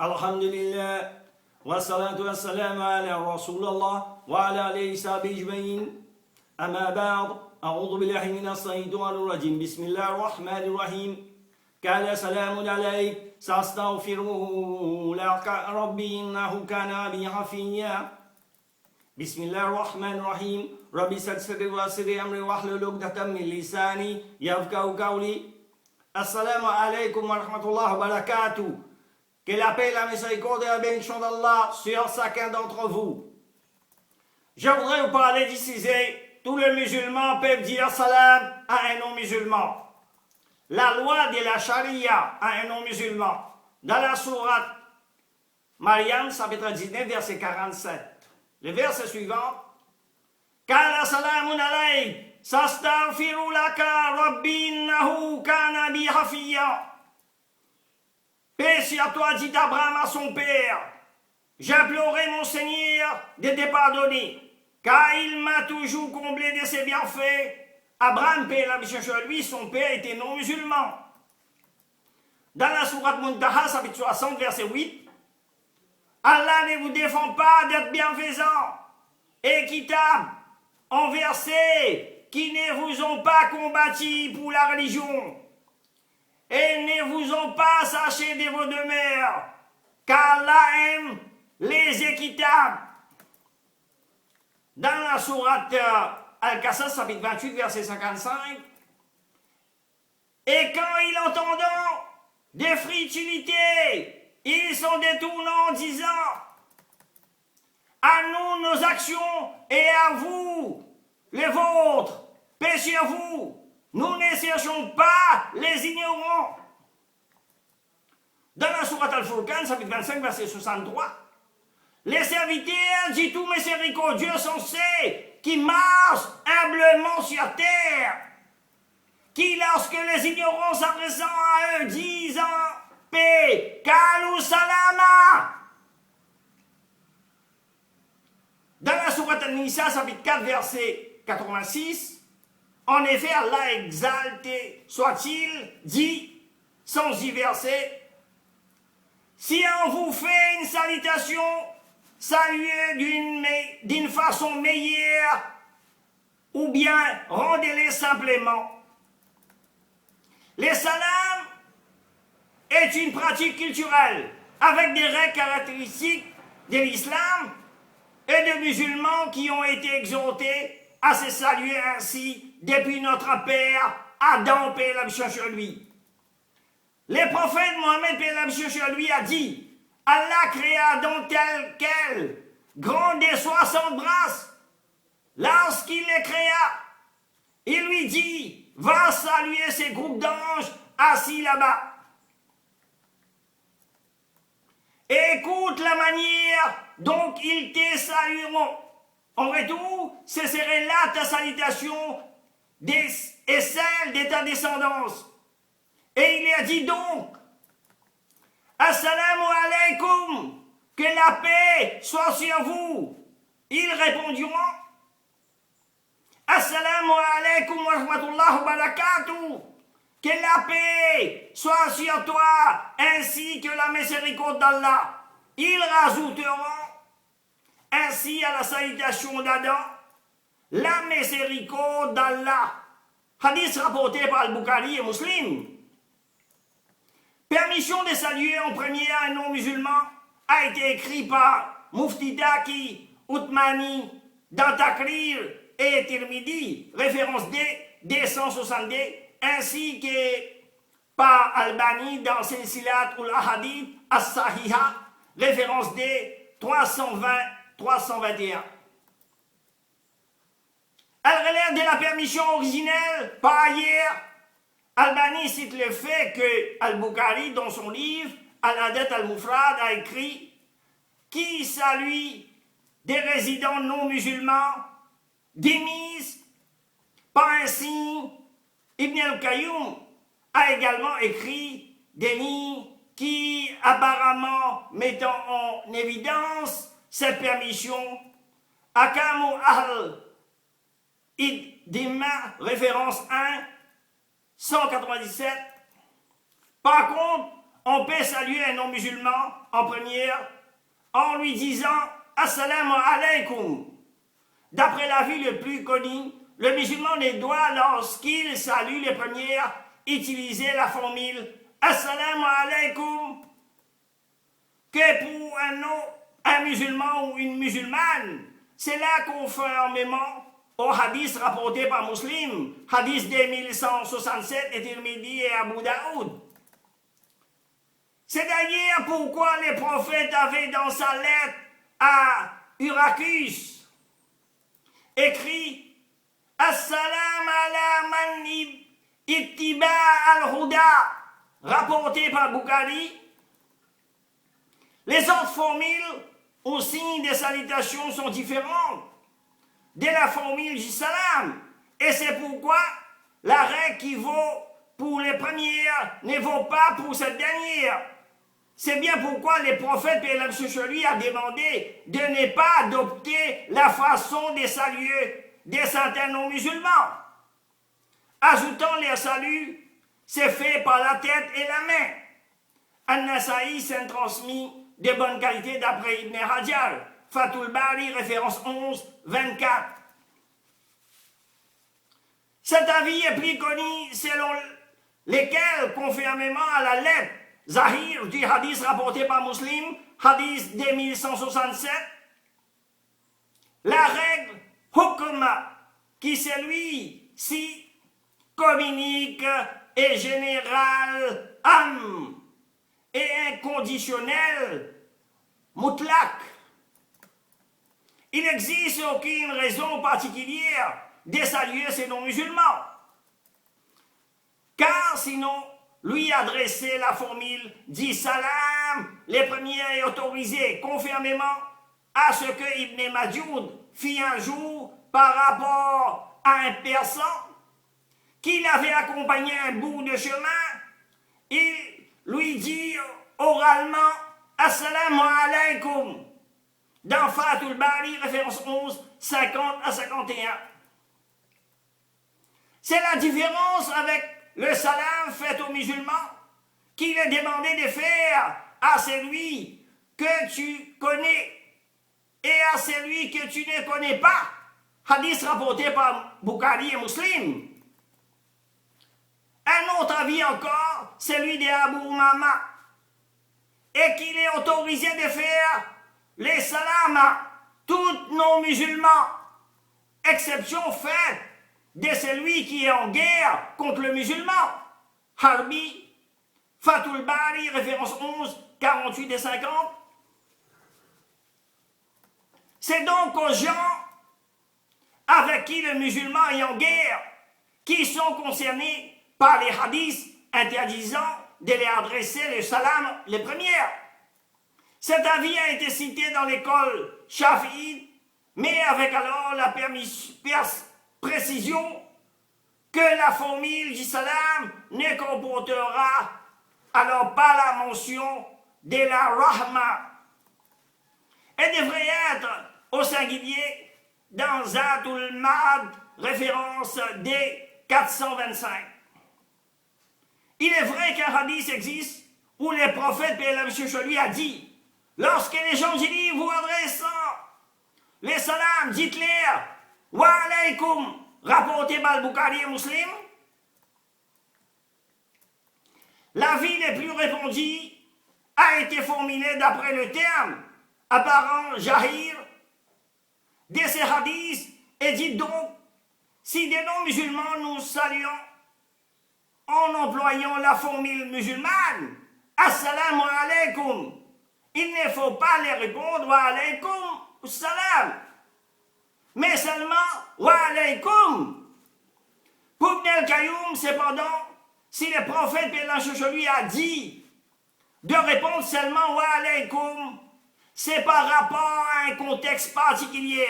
Alhamdulillah, wassalatu wassalamu ala Rasulullah wa ala alihi sahbihi ajma'in. Amma ba'd, a'udhu billahi minas shaitanir rajim. Bismillahir rahmanir rahim. Qala salamun alayk, sastaghfiru laka rabbi innahu kana bi hafiyya. Bismillahir rahmanir rahim. Rabbi yassir wa yassir amri wahlul 'uqdatam min lisani yafqahu qawli. Assalamu alaykum wa rahmatullahi wa barakatuh. Que la paix, la miséricorde et la bénédiction d'Allah sur chacun d'entre vous. Je voudrais vous parler d'ici. Tous les musulmans peuvent dire salam à un non-musulman. La loi de la charia à un non-musulman. Dans la sourate Maryam, chapitre 19, verset 47. Le verset suivant. Qala salamun alayk, sastaghfiru laka rabbi innahu kana bi hafiyya. Paix sur toi, dit Abraham à son père. J'implorais mon Seigneur de te pardonner, car il m'a toujours comblé de ses bienfaits. Abraham, paix et la mission sur lui, son père était non-musulman. Dans la sourate Muntaha, chapitre 60, verset 8, Allah ne vous défend pas d'être bienfaisant, équitable, envers ceux qui ne vous ont pas combattu pour la religion et ne vous ont pas saché de vos demeures, car Allah aime les équitables. Dans la sourate Al-Qasas, chapitre 28, verset 55, et quand ils entendent des futilités, ils sont détournants en disant, à nous nos actions et à vous les vôtres, paix sur vous. Nous ne cherchons pas les ignorants. Dans la sourate Al-Furqan, chapitre 25, verset 63, les serviteurs du tout miséricordieux sont ceux qui marchent humblement sur terre, qui, lorsque les ignorants s'adressant à eux disent en paix, Kalu salama. Dans la sourate An-Nisa, chapitre 4, verset 86, en effet, Allah exalté soit-il, dit, sans y verser, si on vous fait une salutation, saluez d'une façon meilleure, ou bien rendez-les simplement. Les salams est une pratique culturelle, avec des règles caractéristiques de l'islam et de musulmans qui ont été exhortés à se saluer ainsi depuis notre père Adam, paix et la mission sur lui. Le prophète Mohammed, paix et la mission sur lui, a dit, Allah créa Adam tel quel, grand des 60 brasses. Lorsqu'il les créa, il lui dit, va saluer ces groupes d'anges assis là-bas. Écoute la manière dont ils te salueront. En retour, ce serait là ta salutation et celle de ta descendance. Et il a dit donc, Assalamu alaykum, que la paix soit sur vous. Ils répondront, Assalamu alaykum wa rahmatullahi wa barakatuh, que la paix soit sur toi, ainsi que la miséricorde d'Allah. Ils rajouteront, ainsi à la salutation d'Adam, la miséricorde d'Allah. Hadith rapporté par Al-Bukhari et Muslim. Permission de saluer en premier un non-musulman a été écrit par Mufti Taqi Uthmani dans Takrir et Tirmidhi, référence D 262, ainsi que par Albani dans Silsilat ul-Ahadith as-Sahiha, référence D 320-321. Elle relève de la permission originelle. Par ailleurs, Albani cite le fait que Al-Bukhari, dans son livre Al-Adat al-Mufrad, a écrit qui salue des résidents non musulmans démise par un signe. Ibn al-Qayyum a également écrit des lignes qui apparemment mettant en évidence cette permission. Akamu Ahl Dima, référence 1, 197. Par contre, on peut saluer un non-musulman en première en lui disant « Assalamu alaikum ». D'après l'avis le plus connu, le musulman ne doit, lorsqu'il salue les premières, utiliser la formule « Assalamu alaikum » que pour un musulman ou une musulmane. C'est là, conformément au hadith rapporté par Muslim, hadith 2167 et Tirmidhi et Abu Daoud. C'est d'ailleurs pourquoi les prophètes avaient dans sa lettre à Uracus écrit « Assalam ala man ittiba al-huda » rapporté par Bukhari. Les autres formules ou signes de salutation sont différentes de la formule du salam. Et c'est pourquoi la règle qui vaut pour les premières ne vaut pas pour cette dernière. C'est bien pourquoi le prophète, paix et salut sur lui, a demandé de ne pas adopter la façon de saluer des certains non-musulmans. Ajoutant les saluts, c'est fait par la tête et la main. An-Nasa'i s'est transmis de bonne qualité d'après Ibn Hajar. Fathul Bari, référence 11, 24. Cet avis est plus connu selon lesquels, conformément à la lettre Zahir du hadith rapporté par Muslim, hadith 2167, la règle hukma, qui celui-ci communique, est générale, et inconditionnel, mutlaq. Il n'existe aucune raison particulière de saluer ces non-musulmans, car sinon, lui adresser la formule dit salam, les premiers est autorisé, conformément à ce que Ibn Majoud fit un jour par rapport à un persan qui l'avait accompagné un bout de chemin. Il lui dit oralement Assalamu alaikum dans Fathul Bari, référence 11, 50 à 51. C'est la différence avec le salam fait aux musulmans qu'il est demandé de faire à celui que tu connais et à celui que tu ne connais pas. Hadith rapporté par Bukhari et Muslim. Un autre avis encore, celui d'Abu Umama, et qu'il est autorisé de faire les salams à tous nos musulmans, exception faite de celui qui est en guerre contre le musulman. Harbi, Fathul Bari, référence 11, 48 et 50. C'est donc aux gens avec qui le musulman est en guerre qui sont concernés par les hadiths interdisant de les adresser le salam les premières. Cet avis a été cité dans l'école Shafi'i, mais avec alors la précision que la formule du salam ne comportera alors pas la mention de la rahma. Elle devrait être au singulier dans Zatul Ma'ad, référence D425. Il est vrai qu'un hadith existe où le prophète, paix et salut sur lui, a dit lorsque les gens génies vous adressant les salams, dites-les wa alaykum, rapporté par Bukhari et Muslim. L'avis le plus répandu a été formulé d'après le terme apparent jahir de ces hadiths et dit donc si des non-musulmans nous saluons en employant la formule musulmane assalamu alaikum, il ne faut pas les répondre wa alaykum salam, mais seulement wa alaykum. Pour Ibn al-Qayyum, cependant, si le prophète sur lui a dit de répondre seulement wa alaykum, c'est par rapport à un contexte particulier.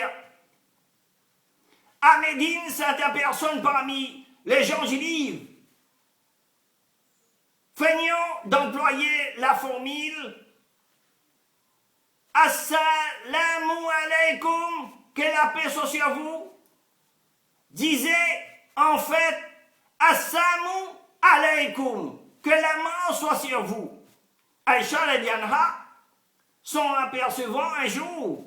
À Médine, certaines personnes parmi les gens juifs feignant d'employer la formule Assalamu alaikum, que la paix soit sur vous, disait en fait Assalamu alaikum, que la mort soit sur vous. Aïcha radiallahu son apercevant un jour,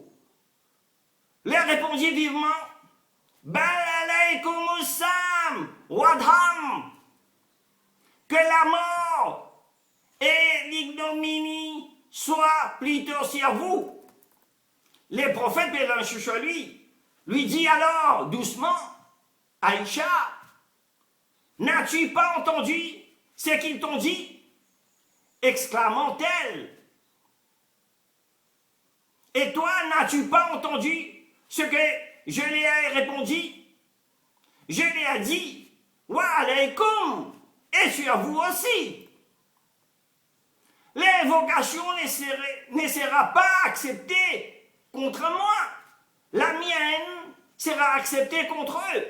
leur répondit vivement, Bal alaykum sam wadham, que la mort et l'ignominie soient plutôt sur vous. Les prophètes, lui dit alors doucement, Aïcha, n'as-tu pas entendu ce qu'ils t'ont dit? Exclamant-elle. Et toi, n'as-tu pas entendu ce que je lui ai répondu? Je lui ai dit, wa alaykum, et sur vous aussi. L'invocation ne sera pas acceptée contre moi. La mienne sera acceptée contre eux.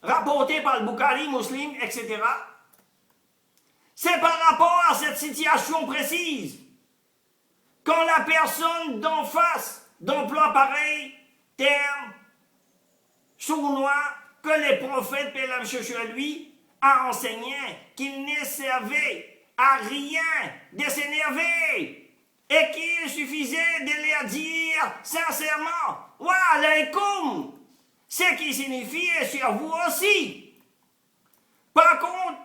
Rapporté par le Bukhari, Muslim, etc. C'est par rapport à cette situation précise. Quand la personne d'en face d'emploi pareil, terme sournois, que les prophètes, paix et lui, a enseigné qu'il ne servait à rien de s'énerver et qu'il suffisait de leur dire sincèrement wa alaykum, ce qui signifie sur vous aussi. Par contre,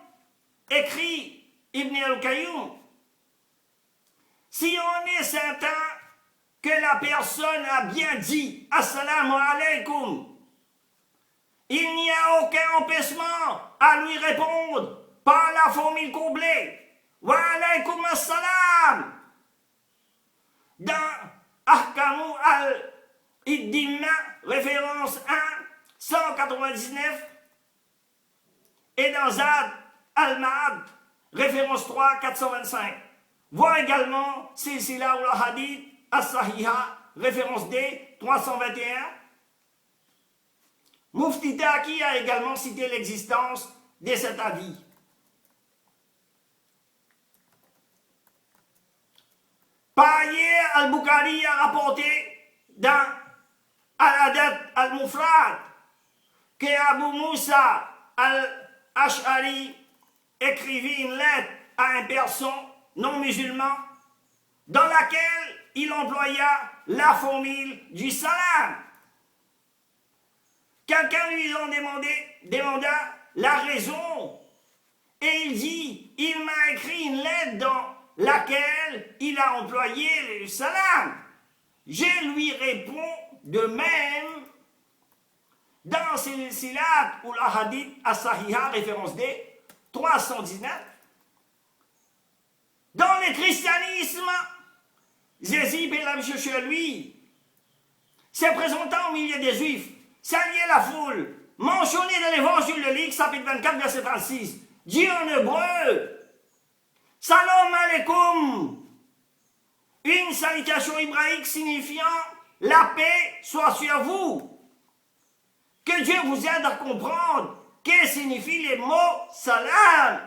écrit Ibn al-Qayyum, si on est certain que la personne a bien dit assalamu alaykum, il n'y a aucun empêchement à lui répondre par la formule comblée wa alaykum assalam. Dans Ahkamu al-Iddimna, référence 1, 199, et dans Zad al-Ma'ad, référence 3, 425. Voir également Silsila ul-Hadith as-Sahiha, référence D, 321. Mufti Taki a également cité l'existence de cet avis. Par ailleurs, Al-Bukhari a rapporté dans Al-Adab al-Mufrad que Abu Musa al-Ash'ari écrivit une lettre à un persan non musulman dans laquelle il employa la formule du salam. Quelqu'un lui en demanda la raison et il dit, il m'a écrit une lettre dans laquelle il a employé le salam. Je lui réponds de même dans Silsilat ou la Hadith as-Sahiha, référence D, 319. Dans le christianisme, Jésus, chez lui, se présentant au milieu des Juifs, saluait la foule, mentionné dans l'évangile de Luc, chapitre 24, verset 36, dit en hébreu, Salam alaikum, une salutation hébraïque signifiant la paix soit sur vous. Que Dieu vous aide à comprendre que signifient les mots salam